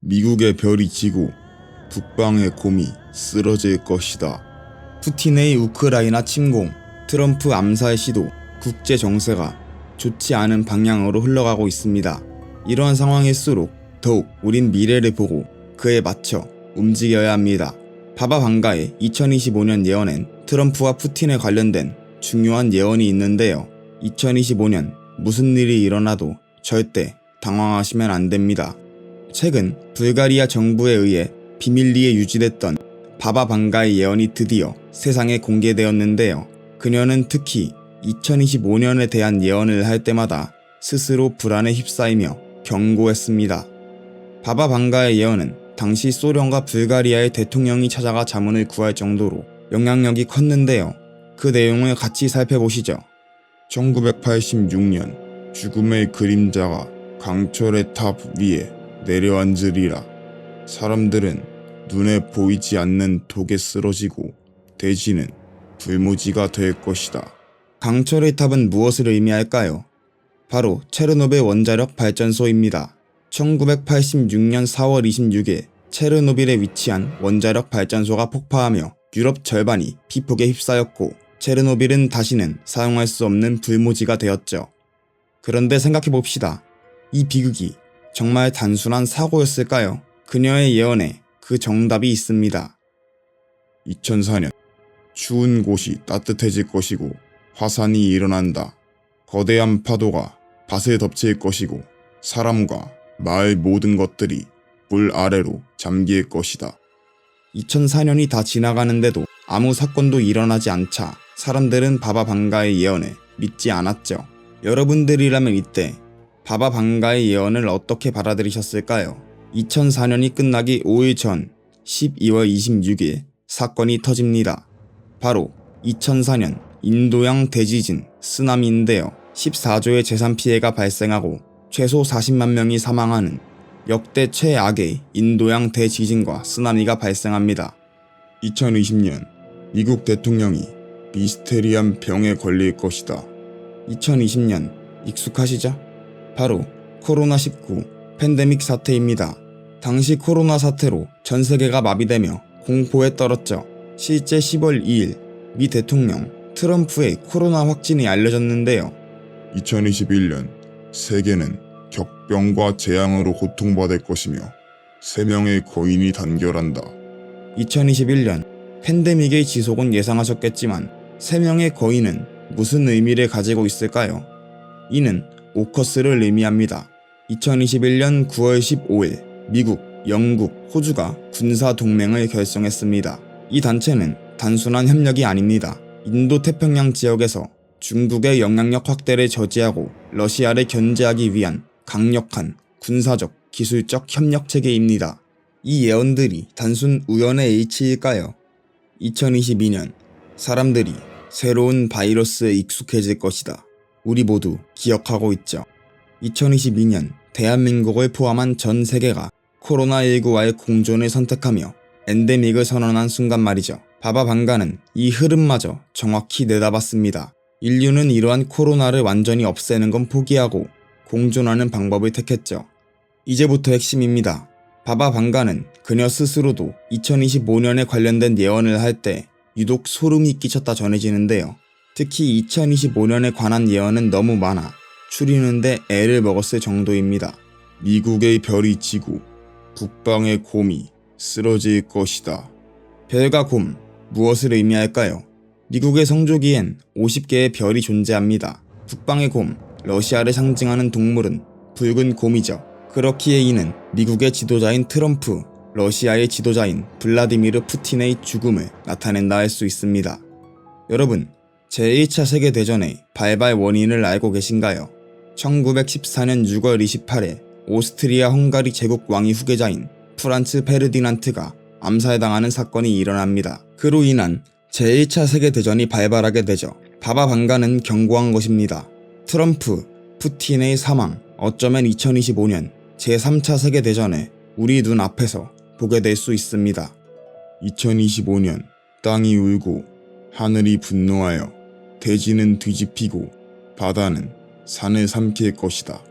미국의 별이 지고 북방의 곰이 쓰러질 것이다. 푸틴의 우크라이나 침공, 트럼프 암살 시도, 국제 정세가 좋지 않은 방향으로 흘러가고 있습니다. 이러한 상황일수록 더욱 우린 미래를 보고 그에 맞춰 움직여야 합니다. 바바 방가의 2025년 예언엔 트럼프와 푸틴에 관련된 중요한 예언이 있는데요. 2025년 무슨 일이 일어나도 절대 당황하시면 안 됩니다. 최근 불가리아 정부에 의해 비밀리에 유지됐던 바바 방가의 예언이 드디어 세상에 공개되었는데요. 그녀는 특히 2025년에 대한 예언을 할 때마다 스스로 불안에 휩싸이며 경고했습니다. 바바 방가의 예언은 당시 소련과 불가리아의 대통령이 찾아가 자문을 구할 정도로 영향력이 컸는데요. 그 내용을 같이 살펴보시죠. 1986년 죽음의 그림자가 강철의 탑 위에 내려앉으리라. 사람들은 눈에 보이지 않는 독에 쓰러지고 대지는 불모지가 될 것이다. 강철의 탑은 무엇을 의미할까요? 바로 체르노빌 원자력 발전소입니다. 1986년 4월 26일 체르노빌에 위치한 원자력 발전소가 폭파하며 유럽 절반이 피폭에 휩싸였고 체르노빌은 다시는 사용할 수 없는 불모지가 되었죠. 그런데 생각해봅시다. 이 비극이 정말 단순한 사고였을까요? 그녀의 예언에 그 정답이 있습니다. 2004년 추운 곳이 따뜻해질 것이고 화산이 일어난다. 거대한 파도가 밭을 덮칠 것이고 사람과 마을 모든 것들이 물 아래로 잠길 것이다. 2004년이 다 지나가는데도 아무 사건도 일어나지 않자 사람들은 바바 방가의 예언을 믿지 않았죠. 여러분들이라면 이때 바바 방가의 예언을 어떻게 받아들이셨을까요? 2004년이 끝나기 5일 전 12월 26일 사건이 터집니다. 바로 2004년 인도양 대지진 쓰나미인데요. 14조의 재산 피해가 발생하고 최소 40만 명이 사망하는 역대 최악의 인도양 대지진과 쓰나미가 발생합니다. 2020년 미국 대통령이 미스테리한 병에 걸릴 것이다. 2020년 익숙하시죠? 바로 코로나19 팬데믹 사태입니다. 당시 코로나 사태로 전 세계가 마비되며 공포에 떨었죠. 실제 10월 2일 미 대통령 트럼프의 코로나 확진이 알려졌는데요. 2021년 세계는 격병과 재앙으로 고통받을 것이며 3명의 거인이 단결한다. 2021년 팬데믹의 지속은 예상하셨겠지만 3명의 거인은 무슨 의미를 가지고 있을까요? 이는 오커스를 의미합니다. 2021년 9월 15일 미국, 영국, 호주가 군사동맹을 결성했습니다. 이 단체는 단순한 협력이 아닙니다. 인도 태평양 지역에서 중국의 영향력 확대를 저지하고 러시아를 견제하기 위한 강력한 군사적, 기술적 협력 체계입니다. 이 예언들이 단순 우연의 일치일까요? 2022년 사람들이 새로운 바이러스에 익숙해질 것이다. 우리 모두 기억하고 있죠. 2022년 대한민국을 포함한 전 세계가 코로나19와의 공존을 선택하며 엔데믹을 선언한 순간 말이죠. 바바 방가는 이 흐름마저 정확히 내다봤습니다. 인류는 이러한 코로나를 완전히 없애는 건 포기하고 공존하는 방법을 택했죠. 이제부터 핵심입니다. 바바 방가는 그녀 스스로도 2025년에 관련된 예언을 할 때 유독 소름이 끼쳤다 전해지는데요. 특히 2025년에 관한 예언은 너무 많아 추리는데 애를 먹었을 정도입니다. 미국의 별이 지고 북방의 곰이 쓰러질 것이다. 별과 곰, 무엇을 의미할까요? 미국의 성조기엔 50개의 별이 존재합니다. 북방의 곰, 러시아를 상징하는 동물은 붉은 곰이죠. 그렇기에 이는 미국의 지도자인 트럼프, 러시아의 지도자인 블라디미르 푸틴의 죽음을 나타낸다 할 수 있습니다. 여러분, 제1차 세계대전의 발발 원인을 알고 계신가요? 1914년 6월 28일 오스트리아 헝가리 제국 왕위 후계자인 프란츠 페르디난트가 암살당하는 사건이 일어납니다. 그로 인한 제1차 세계대전이 발발하게 되죠. 바바 방가는 경고한 것입니다. 트럼프, 푸틴의 사망, 어쩌면 2025년 제3차 세계대전을 우리 눈 앞에서 보게 될 수 있습니다. 2025년 땅이 울고 하늘이 분노하여 대지는 뒤집히고 바다는 산을 삼킬 것이다.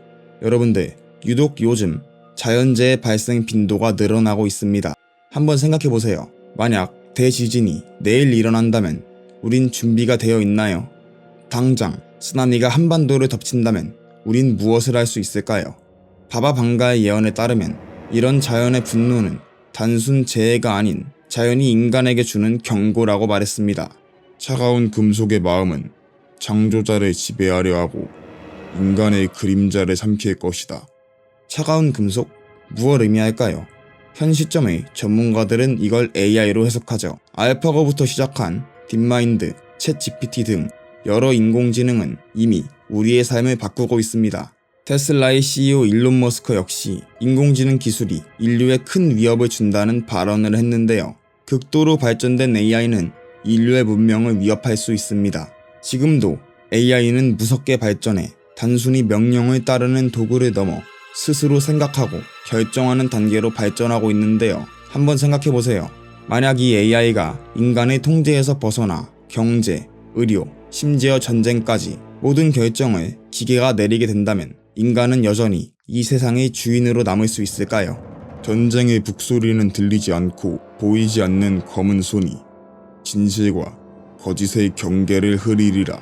여러분들, 유독 요즘 자연재해 발생 빈도가 늘어나고 있습니다. 한번 생각해보세요. 만약 대지진이 내일 일어난다면 우린 준비가 되어 있나요? 당장 쓰나미가 한반도를 덮친다면 우린 무엇을 할 수 있을까요? 바바 방가의 예언에 따르면 이런 자연의 분노는 단순 재해가 아닌 자연이 인간에게 주는 경고라고 말했습니다. 차가운 금속의 마음은 창조자를 지배하려 하고 인간의 그림자를 삼킬 것이다. 차가운 금속? 무엇을 의미할까요? 현 시점의 전문가들은 이걸 AI로 해석하죠. 알파고부터 시작한 딥마인드, 챗GPT 등 여러 인공지능은 이미 우리의 삶을 바꾸고 있습니다. 테슬라의 CEO 일론 머스크 역시 인공지능 기술이 인류에 큰 위협을 준다는 발언을 했는데요. 극도로 발전된 AI는 인류의 문명을 위협할 수 있습니다. 지금도 AI는 무섭게 발전해 단순히 명령을 따르는 도구를 넘어 스스로 생각하고 결정하는 단계로 발전하고 있는데요. 한번 생각해보세요. 만약 이 AI가 인간의 통제에서 벗어나 경제, 의료, 심지어 전쟁까지 모든 결정을 기계가 내리게 된다면 인간은 여전히 이 세상의 주인으로 남을 수 있을까요? 전쟁의 북소리는 들리지 않고 보이지 않는 검은 손이 진실과 거짓의 경계를 흐리리라.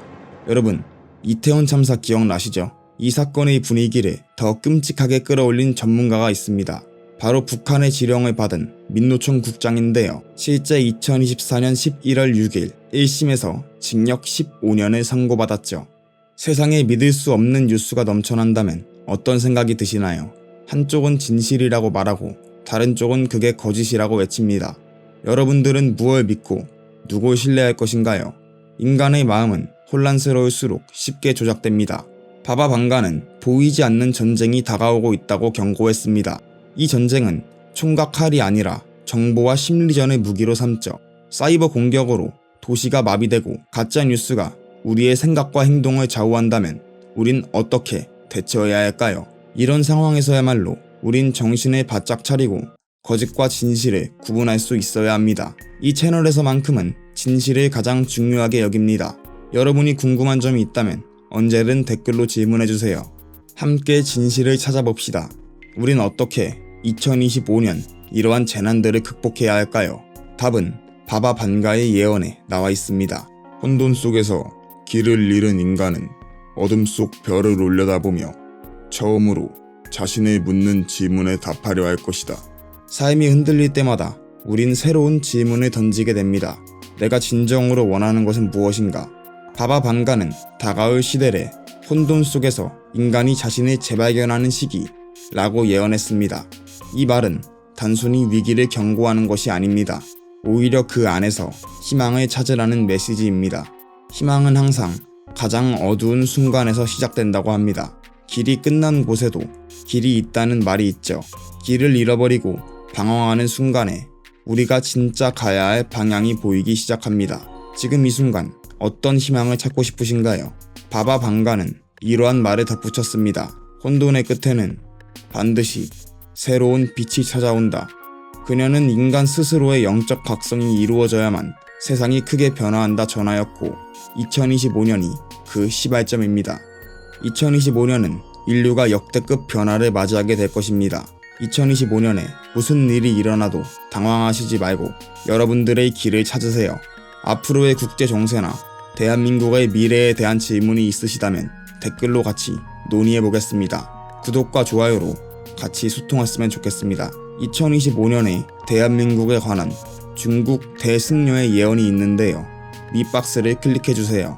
여러분, 이태원 참사 기억나시죠? 이 사건의 분위기를 더 끔찍하게 끌어올린 전문가가 있습니다. 바로 북한의 지령을 받은 민노총 국장인데요. 실제 2024년 11월 6일 1심에서 징역 15년을 선고받았죠. 세상에 믿을 수 없는 뉴스가 넘쳐난다면 어떤 생각이 드시나요? 한쪽은 진실이라고 말하고 다른 쪽은 그게 거짓이라고 외칩니다. 여러분들은 무엇을 믿고 누굴 신뢰할 것인가요? 인간의 마음은 혼란스러울수록 쉽게 조작됩니다. 바바 방가는 보이지 않는 전쟁이 다가오고 있다고 경고했습니다. 이 전쟁은 총과 칼이 아니라 정보와 심리전을 무기로 삼죠. 사이버 공격으로 도시가 마비되고 가짜 뉴스가 우리의 생각과 행동을 좌우한다면 우린 어떻게 대처해야 할까요? 이런 상황에서야말로 우린 정신을 바짝 차리고 거짓과 진실을 구분할 수 있어야 합니다. 이 채널에서만큼은 진실을 가장 중요하게 여깁니다. 여러분이 궁금한 점이 있다면 언제든 댓글로 질문해주세요. 함께 진실을 찾아봅시다. 우린 어떻게 2025년 이러한 재난들을 극복해야 할까요? 답은 바바 방가의 예언에 나와 있습니다. 혼돈 속에서 길을 잃은 인간은 어둠 속 별을 올려다보며 처음으로 자신을 묻는 질문에 답하려 할 것이다. 삶이 흔들릴 때마다 우린 새로운 질문을 던지게 됩니다. 내가 진정으로 원하는 것은 무엇인가? 바바 방가는 다가올 시대를 혼돈 속에서 인간이 자신을 재발견하는 시기라고 예언했습니다. 이 말은 단순히 위기를 경고하는 것이 아닙니다. 오히려 그 안에서 희망을 찾으라는 메시지입니다. 희망은 항상 가장 어두운 순간에서 시작된다고 합니다. 길이 끝난 곳에도 길이 있다는 말이 있죠. 길을 잃어버리고 방황하는 순간에 우리가 진짜 가야 할 방향이 보이기 시작합니다. 지금 이 순간 어떤 희망을 찾고 싶으신가요? 바바 방가는 이러한 말을 덧붙였습니다. 혼돈의 끝에는 반드시 새로운 빛이 찾아온다. 그녀는 인간 스스로의 영적 각성이 이루어져야만 세상이 크게 변화한다 전하였고 2025년이 그 시발점입니다. 2025년은 인류가 역대급 변화를 맞이하게 될 것입니다. 2025년에 무슨 일이 일어나도 당황하시지 말고 여러분들의 길을 찾으세요. 앞으로의 국제 정세나 대한민국의 미래에 대한 질문이 있으시다면 댓글로 같이 논의해보겠습니다. 구독과 좋아요로 같이 소통했으면 좋겠습니다. 2025년에 대한민국에 관한 중국 대승려의 예언이 있는데요. 밑박스를 클릭해주세요.